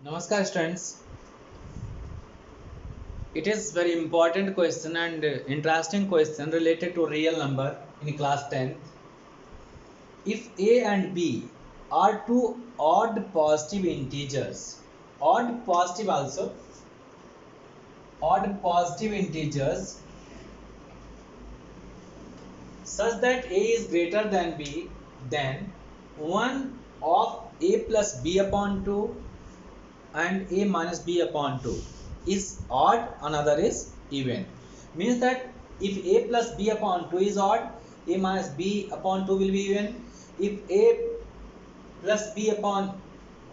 Namaskar students. It is very important question and interesting question related to real number in class 10th. If A and B are two odd positive integers, odd positive also, odd positive integers such that A is greater than B, then one of A plus B upon 2 and A minus B upon 2 is odd, another is even. Means that if A plus B upon 2 is odd, A minus B upon 2 will be even. If A plus B upon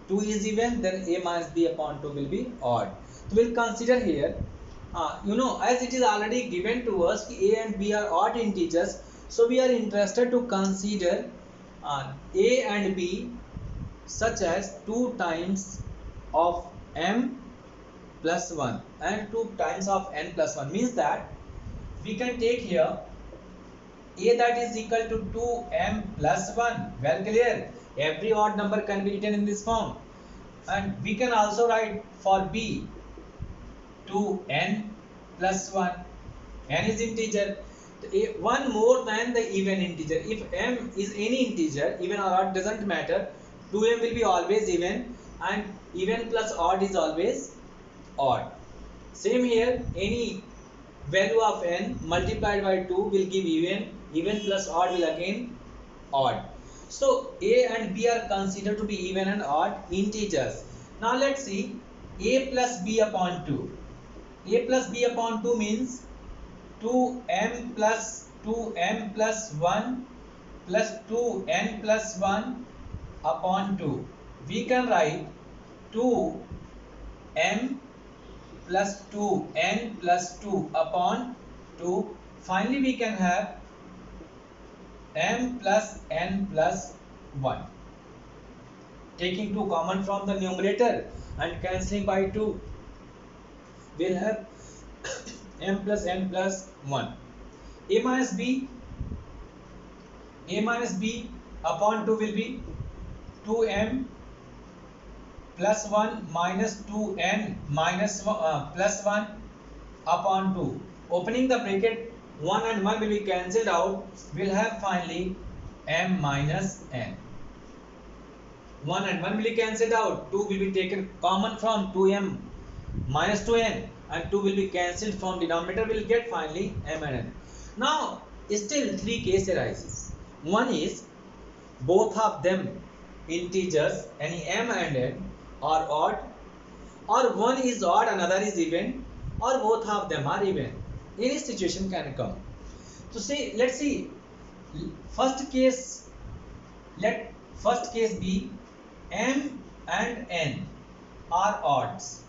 2 is even, then A minus B upon 2 will be odd. So we'll consider here, as it is already given to us, A and B are odd integers, so we are interested to consider A and B such as 2 times of m plus 1 and 2 times of n plus 1, means that we can take here A that is equal to 2m plus 1. Well clear, every odd number can be written in this form, and we can also write for B 2n plus 1. N is integer, one more than the even integer. If m is any integer, even or odd doesn't matter, 2m will be always even, and even plus odd is always odd. Same here, any value of n multiplied by 2 will give even plus odd will again odd. So A and B are considered to be even and odd integers. Now let's see A plus B upon 2. A plus B upon 2 means 2m plus 1 plus 2n plus 1 upon 2. We can write 2m plus 2n plus 2 upon 2. Finally we can have m plus n plus 1. Taking 2 common from the numerator and cancelling by 2, we'll have m plus n plus 1. A minus B upon 2 will be 2m plus 1 minus 2n minus plus 1 upon 2. Opening the bracket, 1 and 1 will be cancelled out. We'll have finally m minus n. 1 and 1 will be cancelled out. 2 will be taken common from 2m minus 2n, and 2 will be cancelled from denominator. We'll get finally m and n. Now still 3 cases arises. One is both of them integers, any m and n are odd, or one is odd, another is even, or both of them are even. Any situation can come. So let's see first case. Let first case be m and n are odds.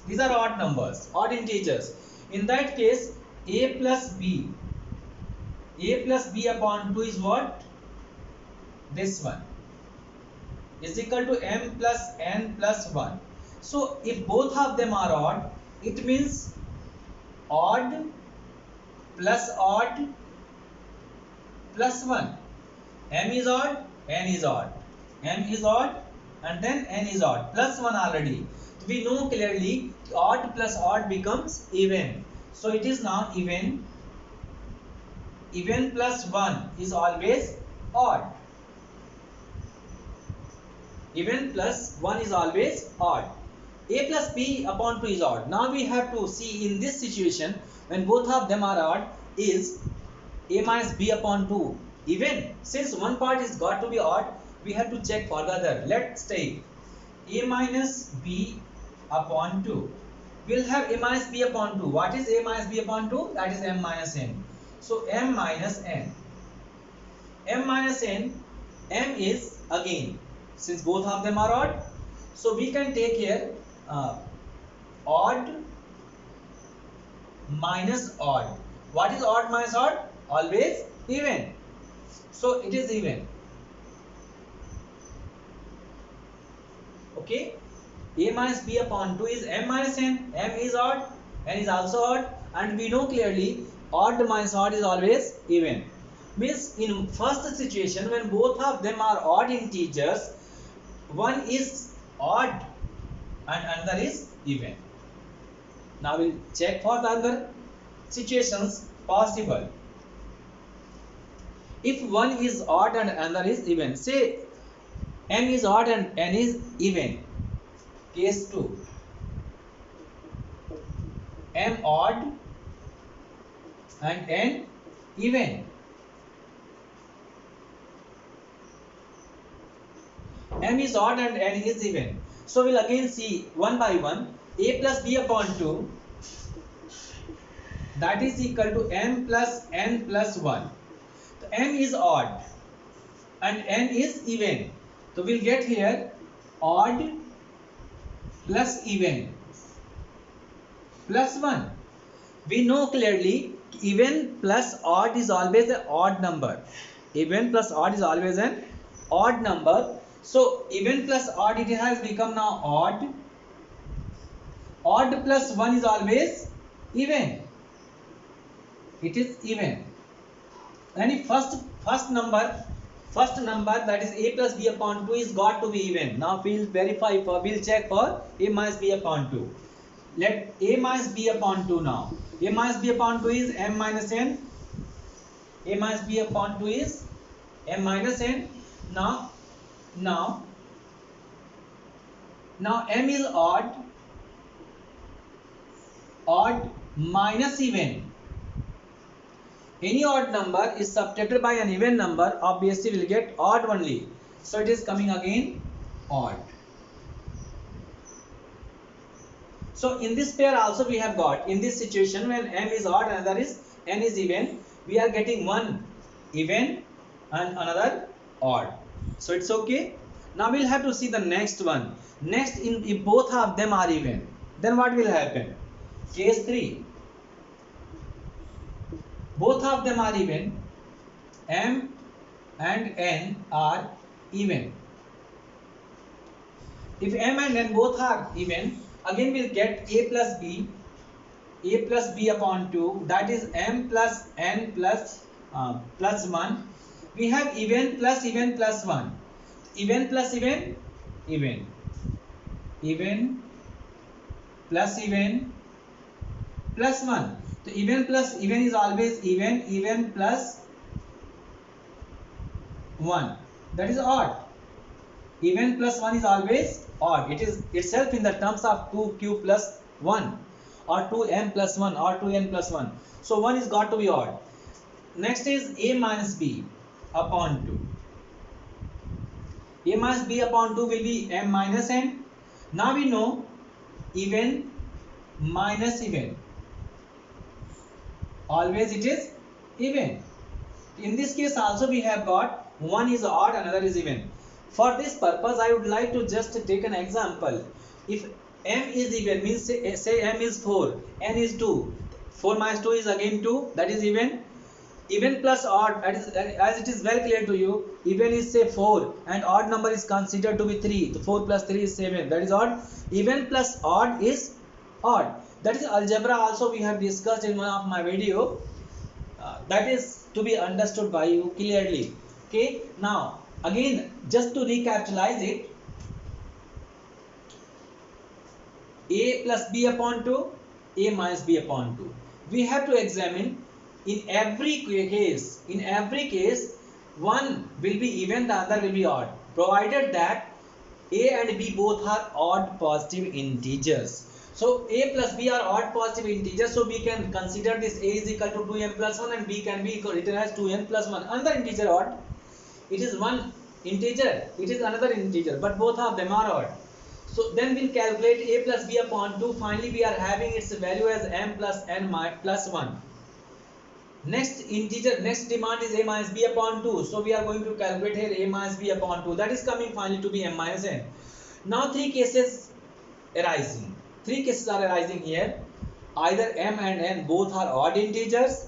These are odd numbers, odd integers. In that case, a plus b upon 2 is what? This one is equal to m plus n plus 1. So if both of them are odd, it means odd plus 1. M is odd, n is odd. M is odd and then n is odd. Plus 1 already. We know clearly odd plus odd becomes even. So it is now even. Even plus 1 is always odd. Even plus 1 is always odd. A plus b upon 2 is odd. Now we have to see in this situation, when both of them are odd, is a minus b upon 2 even? Since one part is got to be odd, we have to check for the other. Let's take a minus b upon 2. We'll have a minus b upon 2. What is a minus b upon 2? That is m minus n. So m minus n. M minus n, m is again, since both of them are odd, so we can take here odd minus odd. What is odd minus odd? Always even. So it is even. Okay. A minus b upon 2 is m minus n. M is odd, n is also odd, and we know clearly odd minus odd is always even. Means in first situation, when both of them are odd integers, one is odd and another is even. Now we'll check for the other situations possible. If one is odd and another is even, say m is odd and n is even. Case 2, m odd and n even. M is odd and n is even. So we'll again see one by one. A plus b upon 2, that is equal to m plus n plus 1. So m is odd and n is even. So we'll get here odd plus even plus 1. We know clearly even plus odd is always an odd number. Even plus odd is always an odd number. So even plus odd, it has become now odd. Odd plus 1 is always even. It is even. And if first number that is a plus b upon 2 is got to be even. Now we'll check for a minus b upon 2. Let a minus b upon 2 now. A minus b upon 2 is m minus n. A minus b upon 2 is m minus n. Now m is odd minus even. Any odd number is subtracted by an even number, obviously will get odd only. So it is coming again odd. So in this pair also we have got, in this situation when m is odd and another is n is even, we are getting one even and another odd. So it's okay. Now we'll have to see the next one. Next, if both of them are even, then what will happen? Case 3. Both of them are even. M and n are even. If m and n both are even, again we'll get a plus b upon 2, that is m plus n plus 1. We have even plus 1. Even plus even plus even plus 1. So even plus even is always even plus 1, that is odd. Even plus 1 is always odd. It is itself in the terms of 2q plus 1 or 2m plus 1 or 2n plus 1. So 1 is got to be odd. Next is a minus b upon 2. A minus b upon 2 will be m minus n. Now we know even minus even, always it is even. In this case also we have got one is odd, another is even. For this purpose I would like to just take an example. If m is even, means say m is 4, n is 2, 4 minus 2 is again 2, that is even. Even plus odd, as it is well clear to you, even is say 4 and odd number is considered to be 3. So 4 plus 3 is 7, that is odd. Even plus odd is odd. That is algebra also we have discussed in one of my video. That is to be understood by you clearly. Okay. Now again, just to recapitalize it, a plus b upon 2, a minus b upon 2. We have to examine in every case, one will be even, the other will be odd, provided that a and b both are odd positive integers. So a plus b are odd positive integers, so we can consider this a is equal to 2m plus 1 and b can be written as 2n plus 1. Another integer odd, it is one integer, it is another integer, but both of them are odd. So then we'll calculate a plus b upon 2. Finally we are having its value as m plus n plus 1. Next demand is a minus b upon 2. So we are going to calculate here a minus b upon 2. That is coming finally to be m minus n. Now three cases are arising here. Either m and n both are odd integers,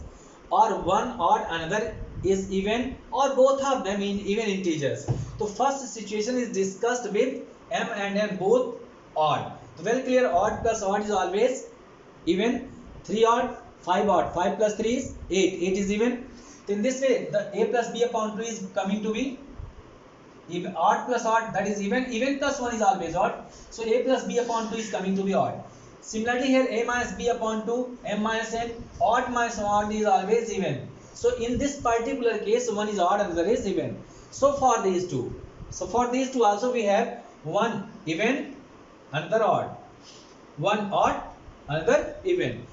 or one odd, another is even, or both of them in even integers. So first situation is discussed with m and n both odd. So well clear, odd plus odd is always even. 3 odd, 5 odd, 5 plus 3 is 8, 8 is even. In this way the a plus b upon 2 is coming to be Even odd plus odd, that is even. Even plus 1 is always odd. So a plus b upon 2 is coming to be odd. Similarly here a minus b upon 2, m minus n, odd minus odd is always even. So in this particular case, one is odd, another is even. So for these two, also we have one even, another odd. One odd, another even.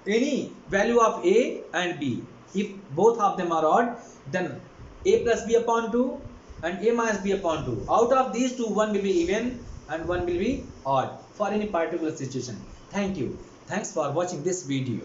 Any value of a and b, if both of them are odd, then a plus b upon 2 and a minus b upon 2. Out of these two, one will be even and one will be odd for any particular situation. Thank you. Thanks for watching this video.